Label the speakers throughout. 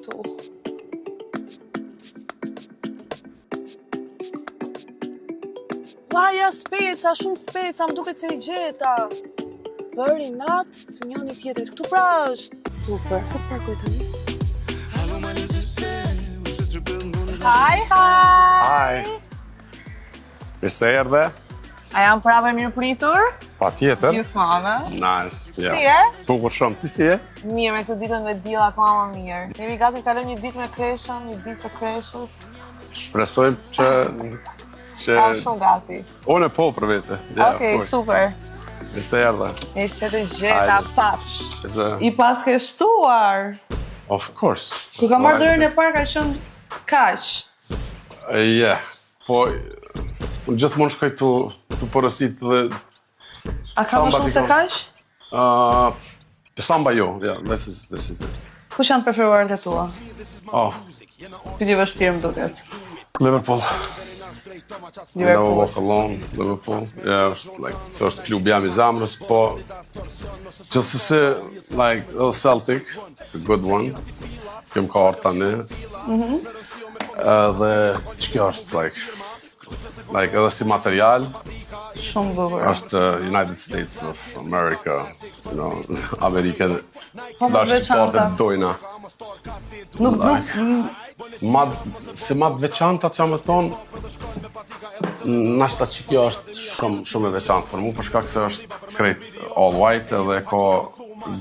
Speaker 1: këtu. Maja speca, shumë speca, më duket se I gjeta. Bëri natë të njëri tjetrit. Këtu pra është. Super. Ku parkoj tani? Hi.
Speaker 2: Hi. Mirë se erdhe.
Speaker 1: A jam prapë mirë pritur?
Speaker 2: Patjetër.
Speaker 1: Gjithmonë.
Speaker 2: Nice. Yeah.
Speaker 1: Si e?
Speaker 2: Bukur shumë. Ti si e?
Speaker 1: Mirë, me këtë ditën me diella ka më mirë. Jemi gati të kalojmë një ditë me kreshën, një ditë të kreshës.
Speaker 2: Shpresojmë që
Speaker 1: Kam shumë gati.
Speaker 2: Unë po për vete. Yeah,
Speaker 1: Okej, super.
Speaker 2: Mirë se erdhe.
Speaker 1: Mirë se të gjeta papsh. I pas ke shtuar.
Speaker 2: Of course.
Speaker 1: Kur ka marrë dorën e parë ka qenë kaq.
Speaker 2: Yeah. Po unë gjithmonë shkoj të porësit dhe
Speaker 1: A ka më shumë se kaq?
Speaker 2: Samba jo. Yeah, this is it.
Speaker 1: Kush janë preferuaret e tua?
Speaker 2: Oh,
Speaker 1: Pyetje vështirë më duket.
Speaker 2: Liverpool. Never
Speaker 1: Liverpool.
Speaker 2: walk alone, Liverpool. Yeah, është klubi jam I zemrës, po gjithsesi like Celtic, it's a good one. Kem ka ardhur tani. Dhe ç'kjo është like edhe si material,
Speaker 1: Shumë bukur.
Speaker 2: është United States of America, you know, Amerikën
Speaker 1: Po më të
Speaker 2: dashur
Speaker 1: veçanta.
Speaker 2: të dojna.
Speaker 1: Nuk
Speaker 2: Se ma të veçanta që më thonë, nashta që kjo është shumë e veçantë për mu, për shkak se është krejt all white edhe ka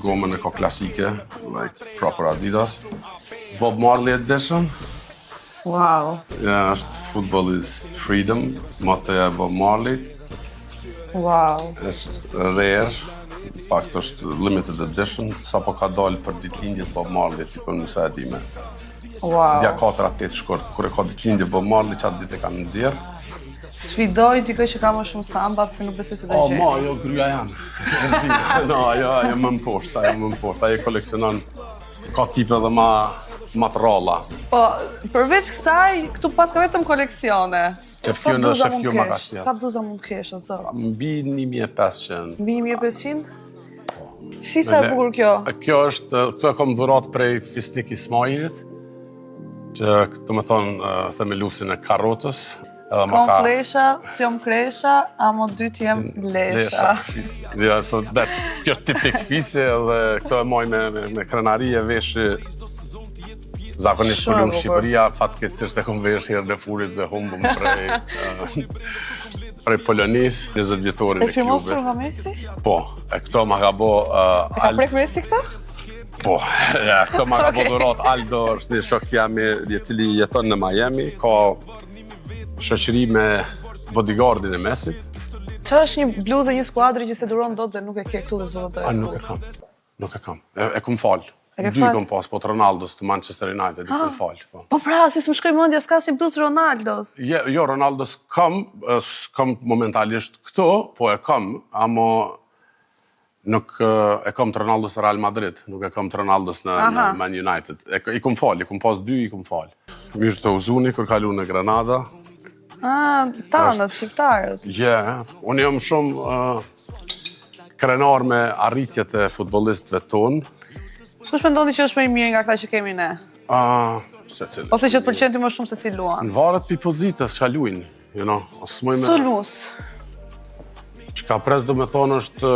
Speaker 2: gomën e ka klasike, like proper Adidas. Bob Marley edition,
Speaker 1: Wow.
Speaker 2: ja, është Football is Freedom, motoja e Bob Marley,
Speaker 1: Wow.
Speaker 2: është rare, në fakt është limited edition, sa po ka dalë për ditëlindjet Bob Marley, tipën nëse e dime.
Speaker 1: Wow.
Speaker 2: Bja 4-8 shkurt, kur e ka ditëlindje Bob Marley, qatë ditë e kanë nëzirë.
Speaker 1: Sfidoj dikoj që ka më shumë sambat se nuk besoj se do gjej.
Speaker 2: Ma, jo, gryja jam. No, ajo më më poshtë, ajo koleksionon, ka tipe dhe ma të ralla.
Speaker 1: Po, përveç kësaj, këtu pas ka vetëm koleksione.
Speaker 2: Shefju në shefju ma ka shtë.
Speaker 1: Sa bluza mund të kesh, o zot?
Speaker 2: Mbi 1500.
Speaker 1: Mbi 1500? Shisa e bukur kjo.
Speaker 2: Kjo është, këtu e kom dhurat prej Fisnik Ismailit, që këtë me thonë themelusin e karotës.
Speaker 1: S'kom flesha, s'jom kresha, amo dytë jem lesha.
Speaker 2: Ja, so kjo është tipik fisi dhe këto e moj me krenari e veshi zakonisht për lumë Shqipëria, fatkeqësisht e kom vesh herë në furit dhe humbëm prej Polonis, 20 vjetorin e klubit.
Speaker 1: E firmosur nga Messi?
Speaker 2: Po, e këto ma ka bo...
Speaker 1: E ka prek Messi këta?
Speaker 2: Po, ja, këto ma ka bo dhurat Aldo, është një shok jami i cili jeton në Miami, ka shoqëri me bodyguardin e Messit.
Speaker 1: Qa është një bluzë një skuadri që se duron dot dhe nuk e ke këtu dhe zotë?
Speaker 2: Nuk e kam. E kum falë. Dy kom pas, po të Ronaldos të Manchester United, I kom falë.
Speaker 1: Po pra, si s'më shkoj mendja, s'ka si bluzë Ronaldos.
Speaker 2: Jo, Ronaldos kam momentalisht këto, po e kam, amo nuk e kam të Ronaldos në Real Madrid, nuk e kam të Ronaldos në Man United. I kom falë, I kom pas dy, I kom falë. Mirë të uzuni, kër kalu në Granada.
Speaker 1: Tanët, shqiptarët.
Speaker 2: Unë jam shumë krenar me arritjet e futbolistëve tonë.
Speaker 1: Kush mendoni që është më I mirë nga këta që kemi ne? Ose që të pëlqen ti më shumë se si luan?
Speaker 2: Në varet pi pozitës që luin, you know.
Speaker 1: Sulmus.
Speaker 2: Që ka pres do me thonë është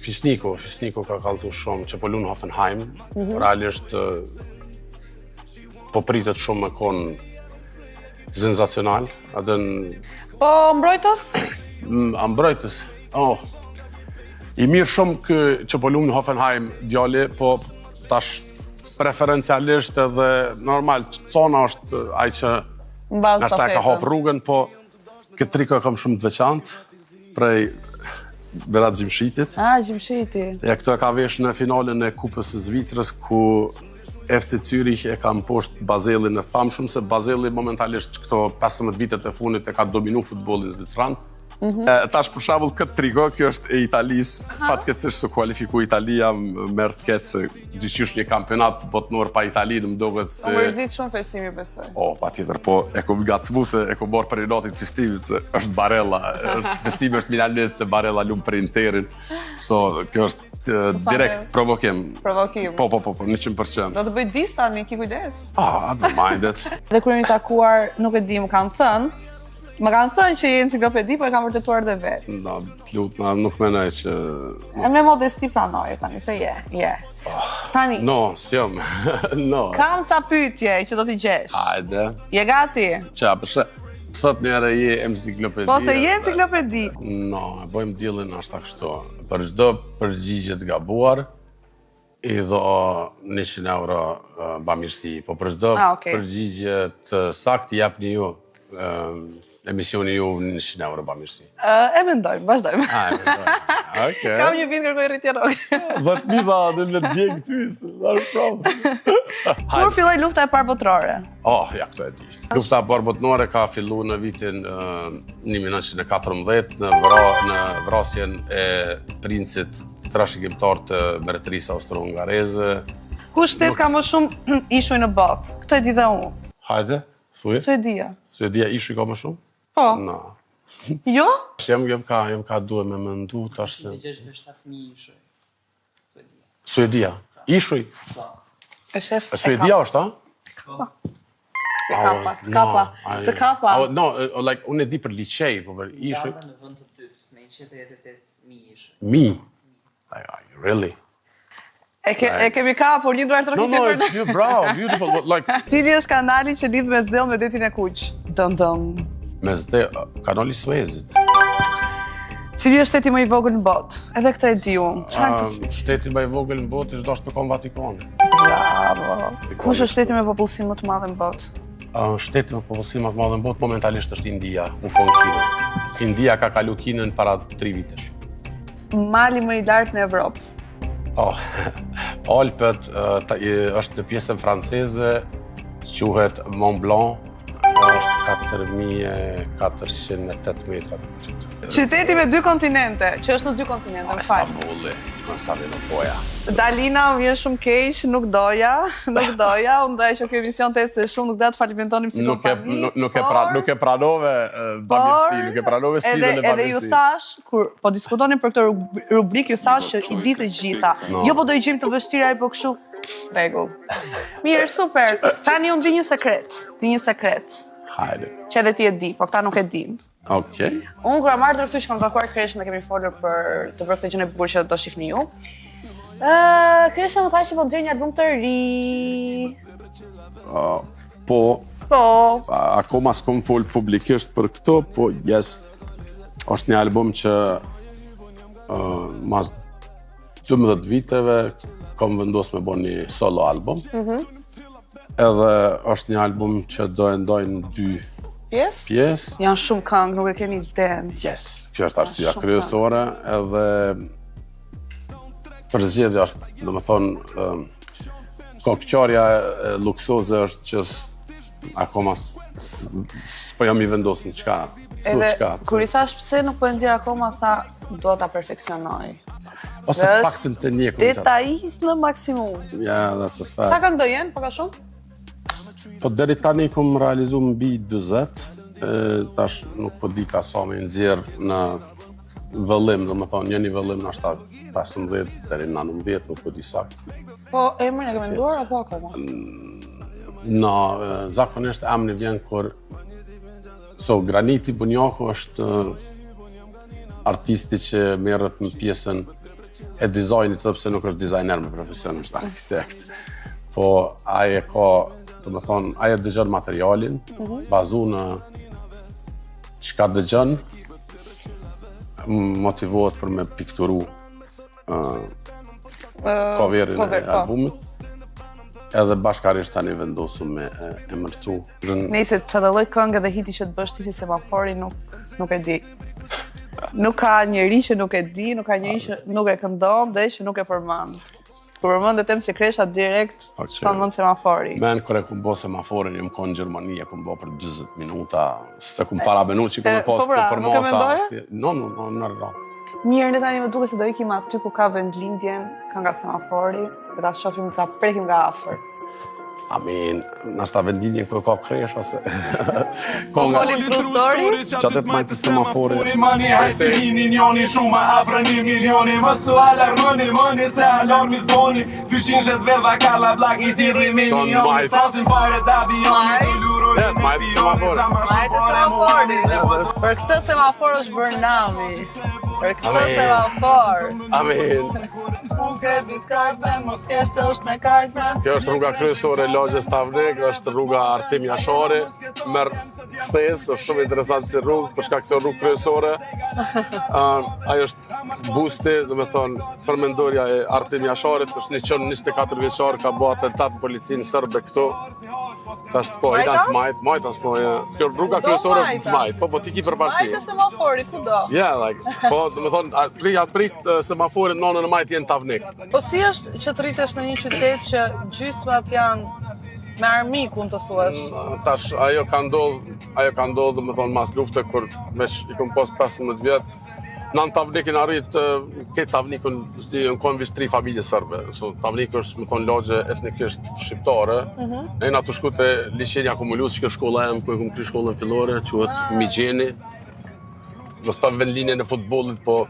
Speaker 2: Fisniko. Fisniko ka kalëzu shumë që po lunë Hoffenheim. Realisht po pritet shumë me konë senzacional.
Speaker 1: Po mbrojtës?
Speaker 2: Mbrojtës, I mirë shumë që po lunë Hoffenheim djali, po tash preferencialisht edhe normal, Cona është aj që nështë ka hop rrugën, po këtë triko e kam shumë të veçantë prej Berat Gjimshitit.
Speaker 1: Gjimshiti.
Speaker 2: Ja, këto e ka vesh në finalen e Kupës së Zvicrës, ku FC Zürich e kam poshtë Bazelin e famshëm, se Bazeli momentalisht këto 15 vitet e funit e ka dominu futbolin zvicran. Tash për shembull këtë triko, kjo është e Italisë, fatkeqësisht se kualifiku Italia merr të keq se dyqysh një kampionat botnor pa Italinë më duket se
Speaker 1: mërzit shumë festimi besoj.
Speaker 2: Patjetër, po e kom gacmu se e kom bërë për natit festivit se është Barella, festimi është milanez të Barella lumë për Interin. So, kjo është direkt provokim.
Speaker 3: Provokim.
Speaker 2: Po, 100%.
Speaker 3: Do të bëj dis tani, ki kujdes.
Speaker 2: I don't mind it.
Speaker 3: Dhe kur jemi takuar, nuk e di, më kanë thënë që je enciklopedi, po e kam vërtetuar dhe vetë.
Speaker 2: No, lutna, nuk menaj që...
Speaker 3: E me modesti pranoj tani, se je. Tani,
Speaker 2: No, s'jom. No.
Speaker 3: kam sa pyetje që do t'i gjesh.
Speaker 2: Hajde.
Speaker 3: Je gati?
Speaker 2: Qa, përse, thot njëre je enciklopedi.
Speaker 3: Po se je enciklopedi.
Speaker 2: No, e bëjmë dealin ashta kështu. Për çdo përgjigje të gabuar, i do 100 euro bamirësi. Po për çdo
Speaker 3: Okay.
Speaker 2: përgjigje të saktë japni ju emisioni ju 100 euro bamirësi.
Speaker 3: E mendojmë, vazhdojmë.
Speaker 2: Okej.
Speaker 3: Kam një vit kërkoj rritje rrogë.
Speaker 2: 10.000 dhe në djegë ty, that's problem.
Speaker 3: Kur filloi lufta e parë botërore?
Speaker 2: Ja këto e di. Lufta e parë botërore ka fillu në vitin 1914 në vrasjen e princit trashëgimtar të mbretërisë austro-hungareze.
Speaker 3: Ku shtet ka më shumë ishuj në botë? Këtë e di dhe unë.
Speaker 2: Hajde, thuj.
Speaker 3: Suedia.
Speaker 2: Suedia ishuj ka më shumë?
Speaker 3: Po.
Speaker 2: No.
Speaker 3: Jo?
Speaker 2: Jem ka duhe me mendu tash se...
Speaker 4: 67.000 ishuj.
Speaker 2: Suedia. Ishuj?
Speaker 3: E shef.
Speaker 2: Suedia është,
Speaker 3: Të kapa.
Speaker 2: No, like, unë e di për liqej, po për ishuj...
Speaker 4: Uganda në vend të dytë, me 188.000 ishuj.
Speaker 2: Mi? Really?
Speaker 3: E kemi kapur një duar
Speaker 2: No,
Speaker 3: tërkiti për
Speaker 2: it's you, bravo, beautiful, but like...
Speaker 3: Cili është kanali që lidh Mesdhell me detin e Kuq? Dën.
Speaker 2: Kanali Suezit.
Speaker 3: Cili është shteti më i vogël në botë? Edhe këtë e di unë.
Speaker 2: Shteti më i vogël në botë është dashur me kon Vatikani.
Speaker 3: Bravo. Kush është shteti me popullsi më të madh në botë?
Speaker 2: Shteti me popullsi më të madh në botë momentalisht është India, u kon Kinën. India ka kalu Kinën para 3 vitesh.
Speaker 3: Mali më i lartë në Evropë.
Speaker 2: Alpët është në pjesën franceze, quhet Mont Blanc, është 4.408 metra.
Speaker 3: Qyteti me 2 kontinente, që është në 2 kontinente, më fal.
Speaker 2: Istanbuli, në Stambolopoja.
Speaker 3: Dalina më vjen shumë keq, nuk doja, unë doja që kjo emision të ecë shumë, nuk doja të falimentonim si kompani.
Speaker 2: Nuk e pranove bamirësi, nuk e pranove sfidën e bamirësi.
Speaker 3: Edhe ju thash, kur po diskutonin për këtë rubrik, ju thash që i di të gjitha. Jo po do i gjejmë të vështira, po kështu rregull. Mirë, super. Tani unë di një sekret.
Speaker 2: Hajde.
Speaker 3: Që edhe ti e di, po këta nuk e din.
Speaker 2: Okej.
Speaker 3: Unë kur am ardhur këtu që kam takuar Kreshën dhe kemi folur për të bërë këtë gjën e bukur që do shihni ju. Kresha më tha që po nxjerr një album të ri.
Speaker 2: Po,
Speaker 3: Po.
Speaker 2: akoma s'kom fol publikisht për këto, po yes, është një album që mas 12 viteve kom vendos me bo një solo album. Edhe është një album që do e ndoj në 2 pjesë.
Speaker 3: Janë shumë këngë, nuk e keni iden.
Speaker 2: Yes, kjo është arsyeja kryesore, edhe përzgjedhja është, domethënë, kokqarja luksoze është që akoma s'po jam i vendosur çka.
Speaker 3: Edhe kur i thash pse nuk po e nxjerr akoma, tha dua ta perfeksionoj.
Speaker 2: Ose paktën të një koncept.
Speaker 3: Detajist në maksimum.
Speaker 2: Yeah, that's a fact.
Speaker 3: Sa këngë do jenë, po ka shumë?
Speaker 2: Po deri tani kom realizu mbi 40, tash nuk po di ka sa me nxjerr në vëllim, domethënë një vëllim në 15 deri në 19, nuk po di saktë.
Speaker 3: Po emrin e ke menduar apo akoma?
Speaker 2: Zakonisht emri vjen kur Graniti Bunjaku është artisti që merret në pjesën e dizajnit, sepse nuk është dizajner me profesion, është arkitekt. Po ai e ka, domethënë, ai e dëgjon materialin, bazu në çka dëgjon, motivohet për me pikturu coverin e albumit. Edhe bashkarisht tani vendosu me emërtu.
Speaker 3: Nëse çfarë lloj këngë dhe hiti që të bësh ti si semafori nuk e di. Nuk ka njeri që nuk e di, nuk ka njeri që nuk e këndon dhe që nuk e përmend. Kur përmendet em se Kresha direkt shkon semafori.
Speaker 2: Men kur e kum bë semaforin, jam kon në Gjermani, e kum bë për 40 minuta, se kum para menuçi kum pas për mosa. No, në
Speaker 3: Mirë, ne tani më duket se do ikim aty ku ka vendlindjen, kënga semafori, dhe ta shohim, ta prekim nga afër.
Speaker 2: Nashta vendinje kë ka kresh ose
Speaker 3: Folim true story?
Speaker 2: Qatë të majtë semafori.
Speaker 5: Mani hajtë hini njoni shumë afrë 1 milioni Mësu alarmoni, mëni se alarmi s'boni Pyshin shet verdha kalla blak I thirri me
Speaker 2: Son
Speaker 5: milioni
Speaker 2: majtë.
Speaker 5: Trasin pare da bioni Luroj me
Speaker 2: majtë
Speaker 5: pioni
Speaker 2: semafori.
Speaker 3: Majtë semafori. Për këtë semafor është bërë nami. Për këtë semafor. Unë kredit kartën, mos kesh se është me kajtën.
Speaker 2: Kjo është rruga kryesore e lagjes Tavnik, është rruga Artim Jashari, merr thes, është shumë interesant si rrugë, për shkak se rrugë kryesore. Ajo është busti, do të thonë, përmendorja e Artim Jasharit, është një qenë 24 vjeçar, ka bërë atentat në policinë serbe këtu. Tash po, i janë majtas po. Kjo rruga kryesore është majt, po ti ki përparësi.
Speaker 3: Majtë semafori, kudo?
Speaker 2: Yeah, like, po, do të thonë, prit semaforin nonën e majt jenë Tavnik.
Speaker 3: Po si është që të rritesh në një qytet që gjysmat janë me armikun të thuash?
Speaker 2: Tash ajo ka ndodhur, do të thonë, mas lufte kur i kom pas 15 vjet. Në Tavnikin arrit këtë Tavnikun në konë visht 3 familje serbe. So, Tavnik është, më thonë, lagje etnikisht shqiptare. Ne na të shku të liçeni akumulus, që shkolla e ku e kom kry shkollën fillore, quhet Migjeni. Mos pa vendlinjen e futbollit, po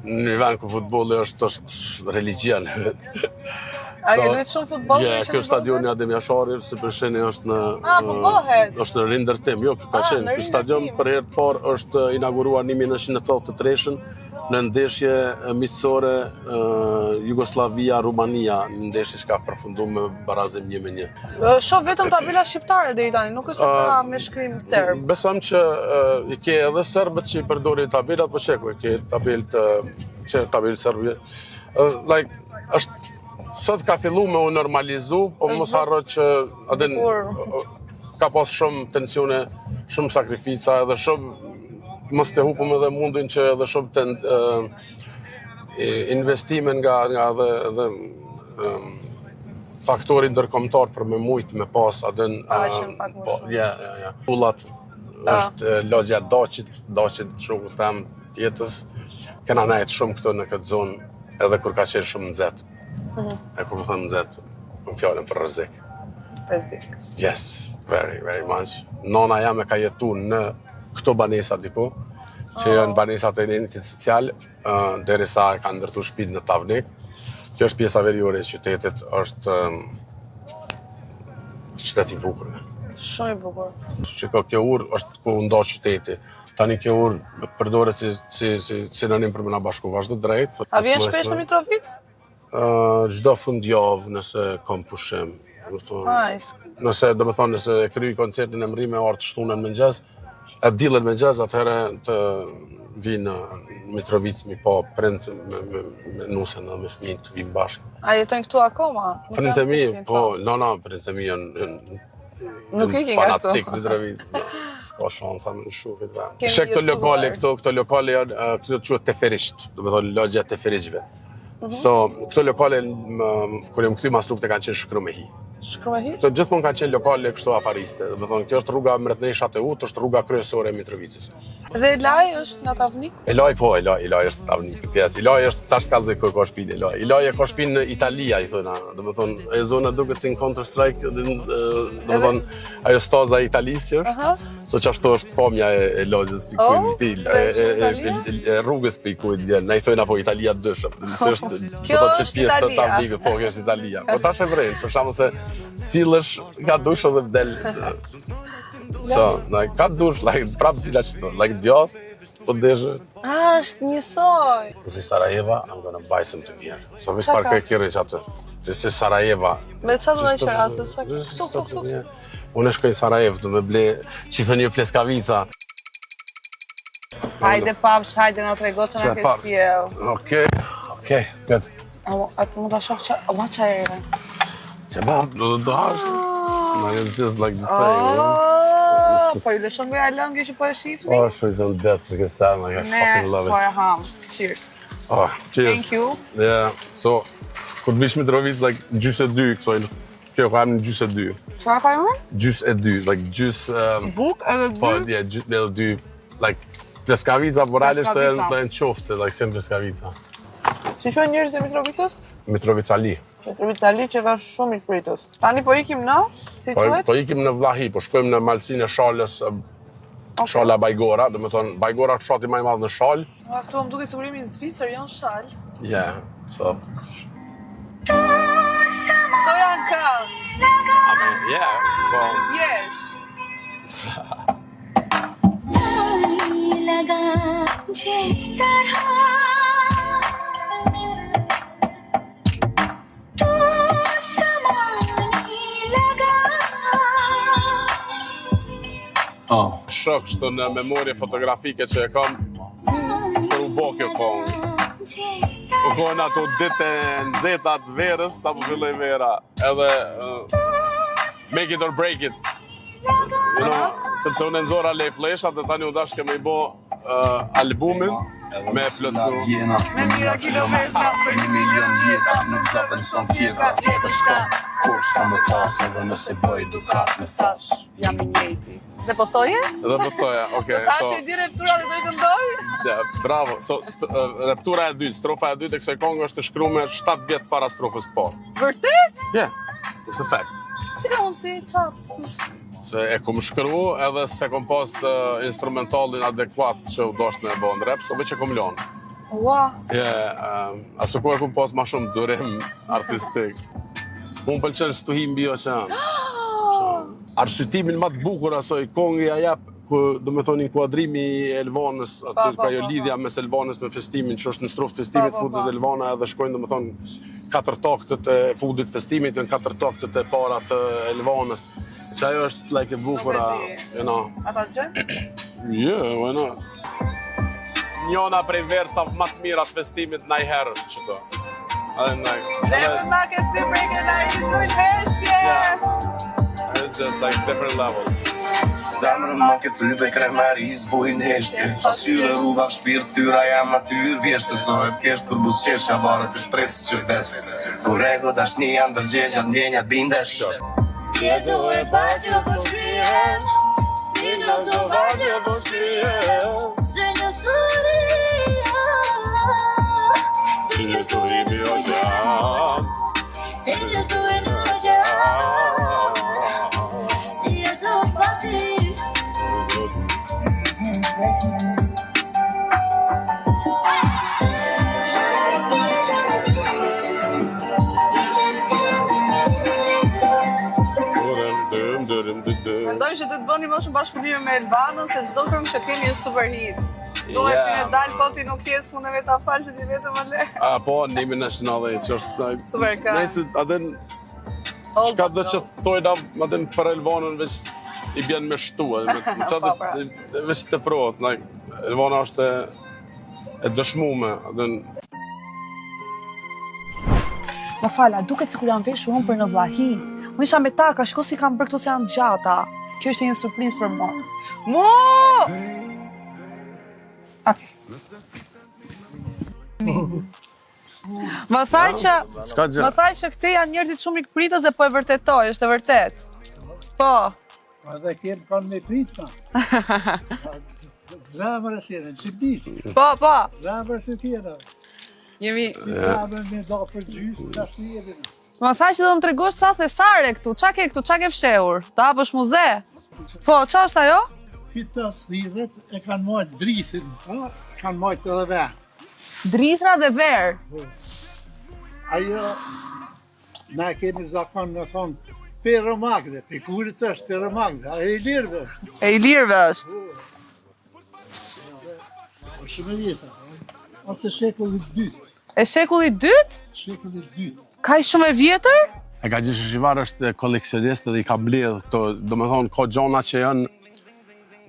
Speaker 2: në një vend ku futbolli është religjion.
Speaker 3: A ke luajtur shumë futboll?
Speaker 2: Kjo është stadioni Adem Jashari, si përsheni është në...
Speaker 3: Po bëhet?
Speaker 2: është në rindërtim, jo, kjo ka qenë. Ky stadion për herë të parë është inauguruar 1983 në ndeshje miqësore Jugoslavia-Rumania, në ndeshje që ka përfunduar me barazim 1-1.
Speaker 3: Shoh vetëm tabela shqiptare deri tani, nuk është se ka me shkrim serb.
Speaker 2: Besoj që i ke edhe serbët që i përdorin tabelat, po çeko, i ke tabelë serbë. Është sot ka fillu me u normalizu, po mos harro që ka pas shumë tensione, shumë sakrifica, edhe shumë mos të hupëm edhe mundin që edhe shumë të investime nga edhe faktori ndërkombëtar për me mujt me pas adën pullat është lagja Daqit shumë tem jetës. Kena nejt shumë këto në këtë zonë edhe kur ka qenë shumë nxehtë. E kur më thënë nxehtë, më fjallën për rrezik.
Speaker 3: Rrezik.
Speaker 2: Yes, very, very much. Nona jam e ka jetu në këto banesa diku, që janë banesat e njënit social, derisa e ka ndërtu shtëpinë në Tavnik. Kjo është pjesa veriore e qytetit, është qytet I bukur.
Speaker 3: Shumë I bukur.
Speaker 2: Shiko, kjo urë është ku nda qyteti. Tani kjo urë përdoret si sinonim për më na bashku vazhdo drejt.
Speaker 3: A vjen shpesh në Mitrovic?
Speaker 2: Çdo fundjavë nëse kam pushim. Nëse nëse e kryj koncertin e mrime artë shtunën mëngjes, e dilën mëngjes, atëherë të vinë në Mitrovic mi pa prind me nusen dhe me fëmijët të vinë bashkë.
Speaker 3: A jetojnë këtu akoma?
Speaker 2: Prindët e mi, po, prindët e mi janë
Speaker 3: nuk ikin nga këtu.
Speaker 2: Fanatik Mitrovic. S'ka shansa me në shufit. Shë këto lokale janë, këto quhet teferisht, do me thonë lagja teferiqve. So, këto lokale, kur jam këty mas lufte kanë qenë shkru me hi.
Speaker 3: Shkru me hi?
Speaker 2: Këto gjithmonë kanë qenë lokale kështu afariste. Do të thonë, kjo është rruga Mretneshat e Ut, është rruga kryesore e Mitrovicës.
Speaker 3: Dhe Elaj është në Tavnik?
Speaker 2: Elaj është Tavnik. Elaj është tash kallëzë ku ka shtëpinë Elaj. Elaj ka shtëpinë në Italia, I thona. Do të thonë, e zona duket si në Counter Strike, do të thonë, ajo staza e Italisë që është. So çashtu është pamja e lagjes pikujt e rrugës pikujt vjen. Na I thojnë apo Italia dëshëm.
Speaker 3: Kjo është Italia.
Speaker 2: Po, kjo është Italia. Po tash e vren, për shkakun se sillesh ka dush edhe vdel. So, ka dush, prap vila qëto, djath, po deshë.
Speaker 3: Është njësoj.
Speaker 2: Si Sarajeva, I'm gonna buy something here. So, vis parkoj kërë që atë. Si Sarajeva.
Speaker 3: Me qa të dhe qëra, këtu.
Speaker 2: Unë shkoj në Sarajevë, du me ble që thë një pleskavica.
Speaker 3: Hajde papsh, hajde në trego që në këtë sjell.
Speaker 2: Okej, këtë.
Speaker 3: A të mund të shof që, ma që e ere?
Speaker 2: Që ba, do hashtë. No, it's just like the thing.
Speaker 3: Po I lëshon goja lëngë që po e shifni?
Speaker 2: Oh, she's on death for this time, I fucking love it.
Speaker 3: Po e ham, cheers.
Speaker 2: Oh, cheers.
Speaker 3: Thank you.
Speaker 2: Yeah, so, kur vish Mitrovic, gjysë e dy, kësoj. Kjo ka në gjysë e dy.
Speaker 3: Qa ka më?
Speaker 2: Gjysë e dy, gjysë...
Speaker 3: Buk edhe dy?
Speaker 2: Po, gjysë edhe dy, pleskavica, por realisht të jenë qofte, sen pleskavica.
Speaker 3: Si që njerëz dhe Mitrovicës?
Speaker 2: Mitrovica Ali.
Speaker 3: Mitrovica Ali që ka shumë i pritës. Tani po ikim në, si quhet?
Speaker 2: Po ikim në Vllahi, po shkojmë në malsinë e Shalës, Shala Bajgora, do me thonë, Bajgora është fshati më i madh në Shalë.
Speaker 1: Këtu më duket sigurimi në Zvicër, janë Shalë.
Speaker 2: Yeah, so.
Speaker 1: Këto janë këngë.
Speaker 2: Yeah, po.
Speaker 1: Yes.
Speaker 6: लगा जिस तरह तू समाने लगा
Speaker 2: Shok kështu në memorie fotografike që e kam për u bo kjo kongë. U kohën ato dite nxehta të verës, sa po filloi vera, edhe make it or break it. You know, sepse unë nxora lej fleshat dhe tani u dashke me I bo albumin me plotsu.
Speaker 1: Me mira kilometra për
Speaker 5: 1 milion vjeta, nuk zapen son tjeta. Kur s'ka më pas edhe nëse bëj dukat me thash.
Speaker 1: jam I njëjti.
Speaker 3: Dhe po thoje?
Speaker 2: Dhe po thoja, okay.
Speaker 3: Tash e di reptura dhe do I këndoj?
Speaker 2: Ja, bravo. So, reptura e dytë, strofa e dytë e kësaj këngë është e shkruar 7 vjet para strofës të parë.
Speaker 3: Vërtet?
Speaker 2: Yeah, it's a fact.
Speaker 3: Si ka mundësi? Çfarë?
Speaker 2: Se e kom shkru edhe se kom pas instrumentalin adekuat që u dosh me e bo në rap, so veç e kom lonë.
Speaker 3: Ua.
Speaker 2: Aso ku e kom pas ma shumë durim artistik. Unë pëlqen stuhim bio që janë. Arsyetimin ma të bukur asoj kongi a jap, do me thonë inkuadrimi I Elvanës, aty ka jo lidhja mes Elvanës me festimin, që është në strofë festimit fundit Elvana edhe shkojnë do me thonë 4 taktët e fundit festimit, në 4 taktët e para të Elvanës. Që ajo është like e bukura, you know.
Speaker 1: Ata gjë?
Speaker 2: Yeah, why not? Njona prej versave më të mira të festimit najherë qëto.
Speaker 1: Zemër ma këtë të breke na I zujnë heshtje!
Speaker 2: It's just like different level.
Speaker 5: Zemrën ma këtë lybe kremariz, vojnë heshtje. Asyre rruga shpirt, tyra jam atyr, vjeshtë sohet pjesht, kur busqeshja varet të shpresë që vdes. Kur ego dashnia ndërgjegja, ndjenjat bindesh.
Speaker 6: Si e do e bagjo po shkrijem Si do do bagjo po shkrijem Se një storia Se një storia në oqean Se një storia në oqean Si e do pa ti
Speaker 1: Mendoj që të bëni më shumë bashkëpunime me Elvanën, se çdo këngë që keni është super hit. Duhet ti me dal, po ti nuk je s'mund vetë ta falë se ti vetëm më le.
Speaker 2: Po, nimi nacionale që është
Speaker 1: Super këngë.
Speaker 2: Nëse adin çka do që thojnë adin për Elvanën veç I bjen me shtu, veç të prohet, Elvana është e dëshmume, adin.
Speaker 1: Më fala, duket sikur janë veshur unë për në Vllahi. Unë isha me ta, ka shko si kam bërë këto se janë gjata. Kjo është një surprizë për mua. Mo! Okej.
Speaker 3: Më thaj që këti janë njerëzit shumë I këpritës dhe po e vërtetoj, është e vërtet. Po.
Speaker 7: Edhe kërë kanë me pritma. Zemër e sire, në qëbis.
Speaker 3: Po.
Speaker 7: Zemër e tjera.
Speaker 3: Jemi...
Speaker 7: Zemër me da për gjysë, që ashtë njërin.
Speaker 3: Më thaj që do më tregosh sa thesare këtu, qa ke këtu, qa ke fshehur? Ta hapësh muze? Po, qa është ajo?
Speaker 7: Këta thirët e kanë majtë drithin, kanë majtë edhe verë.
Speaker 3: Drithra dhe verë.
Speaker 7: Ajo, na kemi zakon në thonë, peromagde, pikurit është peromagde, a e I lirëve është.
Speaker 3: E I lirëve është.
Speaker 7: O shumë e vjeta, atë të shekullit dytë.
Speaker 3: E shekullit dytë?
Speaker 7: Shekullit dytë.
Speaker 3: Ka I shumë e vjetër?
Speaker 2: E ka gjithë Shivar është koleksionist dhe I ka bledh këto, do me thonë, ka gjona që janë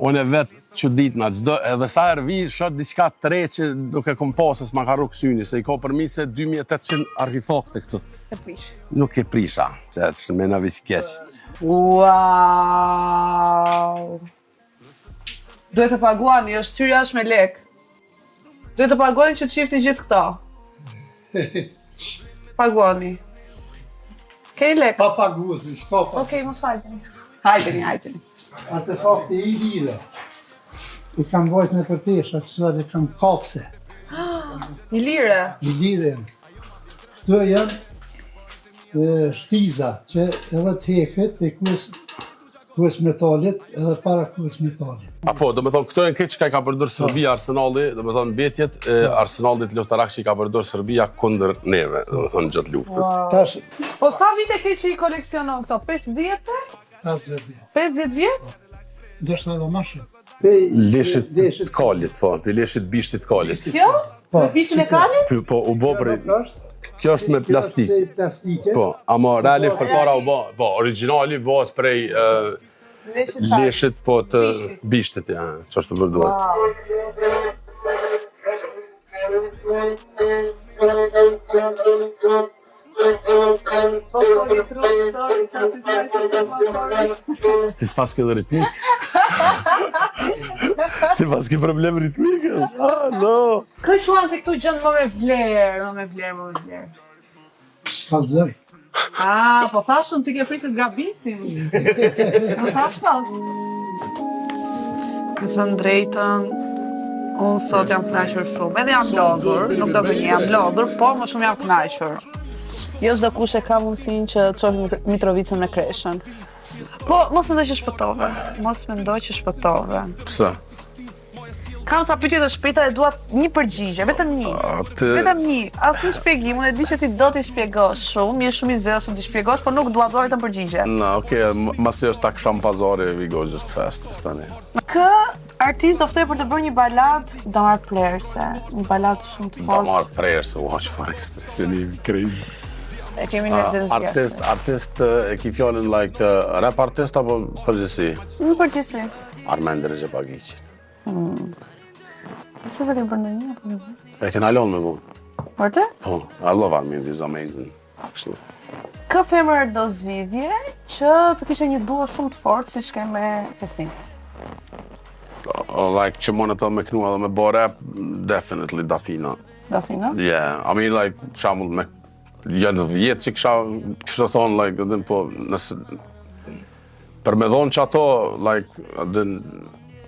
Speaker 2: unë e vetë që ditëna, edhe sa herë vi, shot diçka të re që duke kom pasës ma ka rukë syni, se I ka përmi se 2800 artefakte këtu.
Speaker 3: E prish.
Speaker 2: Nuk e prisha, që është me në visikesh.
Speaker 3: Wow! Duhet të paguani, është tyrja është me lek. Duhet të paguani që të shiftin gjithë këta. Paguani. Kej lek?
Speaker 7: Pa paguës, në s'ka pa.
Speaker 3: Okej, mos hajteni. Hajteni.
Speaker 7: Artefakte I lire. I kanë vojtë në përtesha, të sërë I kanë kapse.
Speaker 3: I lire.
Speaker 7: I lire. Këto janë shtiza që edhe të heket e kues metalit edhe para kues metalit.
Speaker 2: Apo, do me thonë, këto janë këtë që ka përdor Serbia, Arsenali, do me thonë, betjet e Arsenalit luftarak që ka përdor Serbia kundër neve, do me thonë, gjatë luftës.
Speaker 7: Tash,
Speaker 3: Po sa vite ke që i koleksionon këto? 50 vjetë? 50 vjetë?
Speaker 7: ndeshtë edhe ma shumë.
Speaker 2: Leshit të kalit, po, për leshit bishtit kalit.
Speaker 3: Kjo? Me bishin e kalit?
Speaker 2: Po, u bo për... Kjo është me plastik.
Speaker 7: Plastike.
Speaker 2: Po, ama realisht përpara u bo, po, originali bëhet prej leshit, po, të bishtit, ja, që është të bërduar. Ti s'pas ke dhe ritmik? Ti pas ke problem ritmik? No!
Speaker 3: Kë quan të këtu gjënë më me vlerë.
Speaker 7: Shkallëzoj.
Speaker 3: Po thashën ti ke frisit gabisin. Po thashën. Më thënë drejtën, unë sot jam knaqër shumë. Edhe jam blogger, nuk do gënjë jam blogger, po më shumë jam knaqër. Jo çdo kush e ka mundësinë që të shohë Mitrovicën me kreshën. Po, mos mendoj që shpëtove.
Speaker 2: Pse?
Speaker 3: Kam ca pyetje të shpejta e dua një përgjigje, vetëm një. Vetëm një. Aty shpjegim, unë e di që ti do t'i shpjegosh shumë, je shumë i zgjuar t'i shpjegosh, por nuk dua vetëm përgjigje.
Speaker 2: No, okay, masi është tak sham pazari, we go just fast, tani.
Speaker 3: Kë artist do ftoj për të bërë një balad damar prerse, një balad shumë të fortë.
Speaker 2: Damar prerse, ua çfarë këtë. Jeni crazy.
Speaker 3: E kemi në gjendje.
Speaker 2: Artist e ki fjallin like rap artist apo përgjithsi?
Speaker 3: Në përgjithsi.
Speaker 2: Armend Rexhepagiqi.
Speaker 3: Se velim për në një apo në bërë?
Speaker 2: E kena lon me bu.
Speaker 3: Vërtet?
Speaker 2: Po, I love Armend, he's amazing. Actually.
Speaker 3: Kë femër do zgjidhje që të kishe një duo shumë të fortë siç ke me Pesin?
Speaker 2: Like që mënë të me knu edhe me bo rap, definitely Dafina.
Speaker 3: Dafina?
Speaker 2: Yeah, I mean like, shamull me janë vjetë që kështë thonë, like, edhe po, nëse... Për me dhonë që ato, like, edhe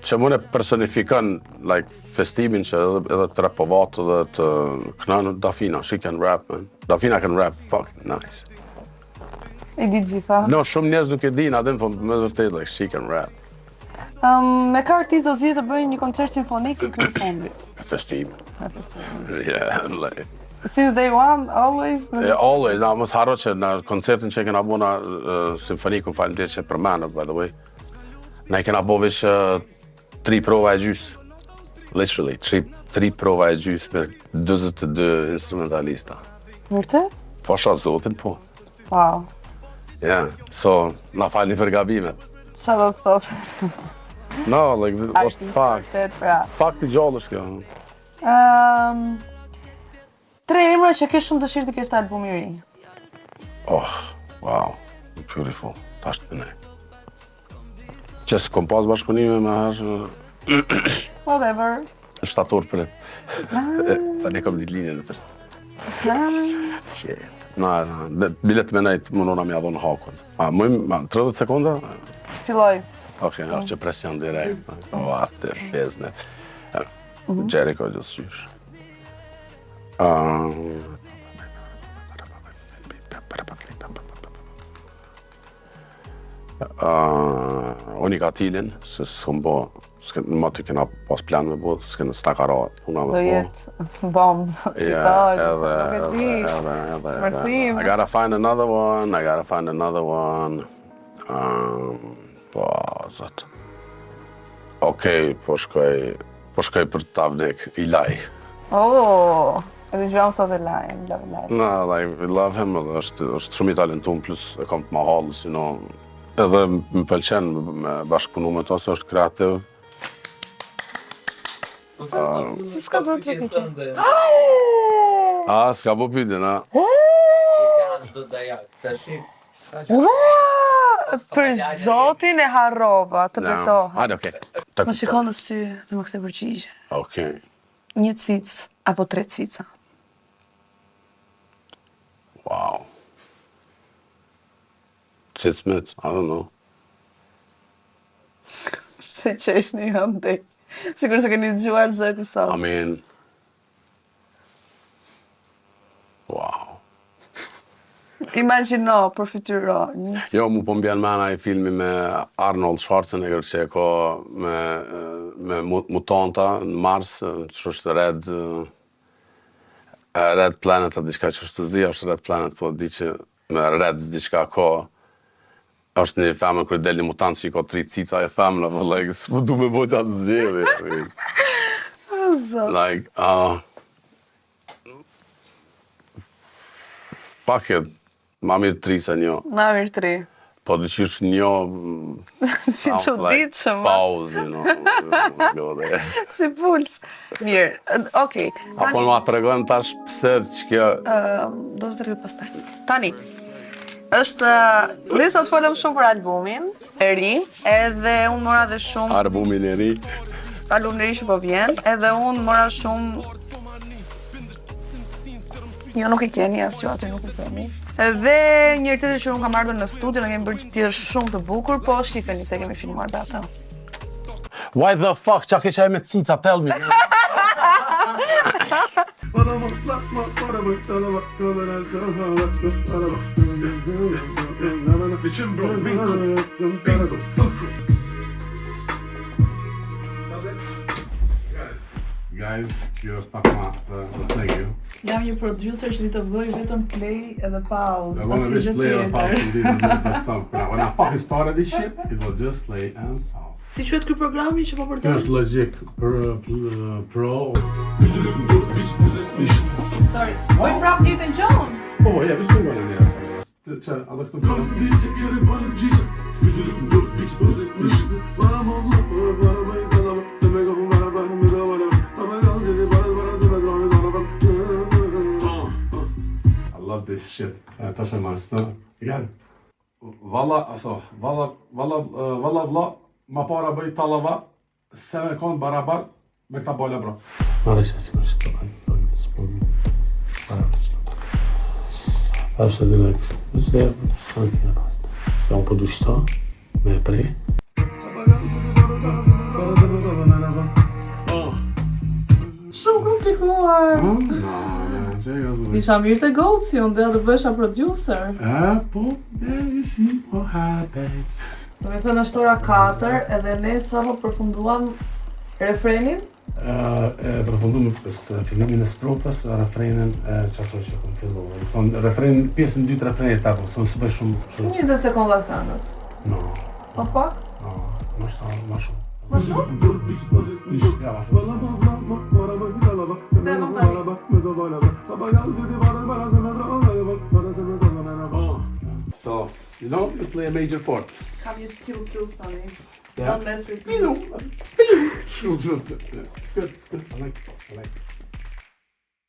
Speaker 2: që mune personifikan, like, festimin që edhe të rapovat edhe të kënanë Dafina, she can rap, man. Dafina can rap fucking nice.
Speaker 3: I di gjitha.
Speaker 2: No, shumë njerëz nuk e din, adin, po me vërtet, like, she can rap.
Speaker 3: Me ka artist do zgjidhë të bëjë një koncert simfonik si këtë fundi?
Speaker 2: Festim. Yeah, like...
Speaker 3: Since day one, always?
Speaker 2: Always, na mos harro që në koncertin që kena bo na simfonikun, faleminderit që përmendë, by the way. Na kena bo veç 3 prova e gjys. Literally, 3 prova e gjys me 22 instrumentalista.
Speaker 3: Vërtet?
Speaker 2: Po sha zotin, po.
Speaker 3: Wow.
Speaker 2: Yeah, so, na falni për gabimet.
Speaker 3: Qa do të thotë?
Speaker 2: No, like, është fakt. Fakt I gjallë është kjo.
Speaker 3: 3 emra që ke shumë dëshirë të kesh të album I ri.
Speaker 2: Oh, wow, beautiful, tash të nej. Që s'kom pas bashkëpunime me herë...
Speaker 3: Whatever.
Speaker 2: Shtator për e. Tani kom ditë linje në fest. Shit. Na, bilet me nejtë mënona me adhonë hakun. Mëjmë 30 sekonda?
Speaker 3: Filloj.
Speaker 2: Okej, që presion direkt. Atë fezne. Jericho gjithë sysh. Unë I ka tilin, se s'kom bo, ma të kena pas plan me bo, s'kena stakarat, puna me bo.
Speaker 3: Do jetë bombë,
Speaker 2: I gotta find another one, po, zot. Okej, po shkoj për Tavnik, Ilaj.
Speaker 3: Oh, edhe zhvjam sot e laj, love Ilaj.
Speaker 2: No, like, we love him, është shumë I talentum, plus e kom të ma halë, si no, edhe më pëlqen me bashkëpunu me to, se është kreativ.
Speaker 3: Si s'ka bërë të rëkëqe?
Speaker 2: S'ka bo pytin, a?
Speaker 3: Për zotin e harrova, të betoha.
Speaker 2: Hajde, okej.
Speaker 3: Më shikon në sy dhe më kthe përgjigje.
Speaker 2: Okej.
Speaker 3: 1 cicë apo 3 cica?
Speaker 2: Wow. Cicë mitës, I don't know.
Speaker 3: Se qesh një hëndej. Sigur se keni dëgjuar zë episod.
Speaker 2: I mean... Wow.
Speaker 3: Imagjino, përfytyro.
Speaker 2: Jo, mu po mbjen mena i filmi me Arnold Schwarzenegger që e ka me mutanta në Mars, që është Red Planet, a diçka që është të zdi, është Red Planet, po di që me Red diçka ka, është një femër kërë del një mutant që i ka 3 cita e femër, po like, s'po du me bo qatë zgjedi. Like, fuck it, ma mirë 3 se një.
Speaker 3: Ma mirë 3.
Speaker 2: Po dyqysh një...
Speaker 3: Si çuditshëm.
Speaker 2: Pauzë, go there.
Speaker 3: Si puls. Mirë, okej.
Speaker 2: Apo ma tregojnë tash pse që kjo...
Speaker 3: Do të tregoj pastaj. Tani, është... Ne sot folëm shumë për albumin e ri, edhe unë mora dhe shumë...
Speaker 2: Albumin e ri.
Speaker 3: Albumin e ri që po vjen, edhe unë mora shumë... Jo nuk e keni, as ju aty nuk e keni. Edhe njërë tjetër që unë kam ardhur në studio, në kemi bërë që tjetër shumë të bukur, po shifeni se kemi filmuar dhe ata.
Speaker 2: Why the fuck, qa ke qaj me cica, tell me. Guys, që është pak ma të thegju.
Speaker 1: Jam një producer që di të bëj vetëm play edhe pause.
Speaker 2: I wanna just play and pause and didn't the song. When I fucking started this shit, it was just play and pause.
Speaker 1: Si quhet ky programi që po
Speaker 2: Kjo
Speaker 1: përdor?
Speaker 2: është Logic Pro.
Speaker 3: Sorry. Oj, prap Ethan John!
Speaker 2: Po, ja, vishë të ngërë njërë. Që, edhe këtë I love this shit. Tash e marrë, së again. Valla vla, ma para bëj talava, se me konë barabar me këta bolla bro. Marrë që si kërështë të bajnë, fërgjë të spurmi. Ashtë të like, është dhe, shkojnë të rajtë. Se unë përdu shta, me e prej.
Speaker 8: Shumë komplikuar. Isha mirë të goci, unë dhe bësha producer.
Speaker 2: Po, there you see what happens.
Speaker 8: Do me thënë është ora 4 edhe ne sa po përfunduam refrenin.
Speaker 2: Përfunduam fillimin e strofës, refrenin qasoj që kom fillu. Refrenin, pjesën 2 të refrenit tako, së më së bëj shumë...
Speaker 8: 20 sekonda të kanës.
Speaker 2: No.
Speaker 8: Po pak?
Speaker 2: No, ma shumë.
Speaker 8: Ma shumë?
Speaker 2: Ja, ma shumë.
Speaker 8: Dhe më tani.
Speaker 2: So, you know, you play a major chord.
Speaker 8: Kam një skill kills tani.
Speaker 2: Yeah.
Speaker 8: Don't mess with me.
Speaker 2: You know, still. It's good. I like it.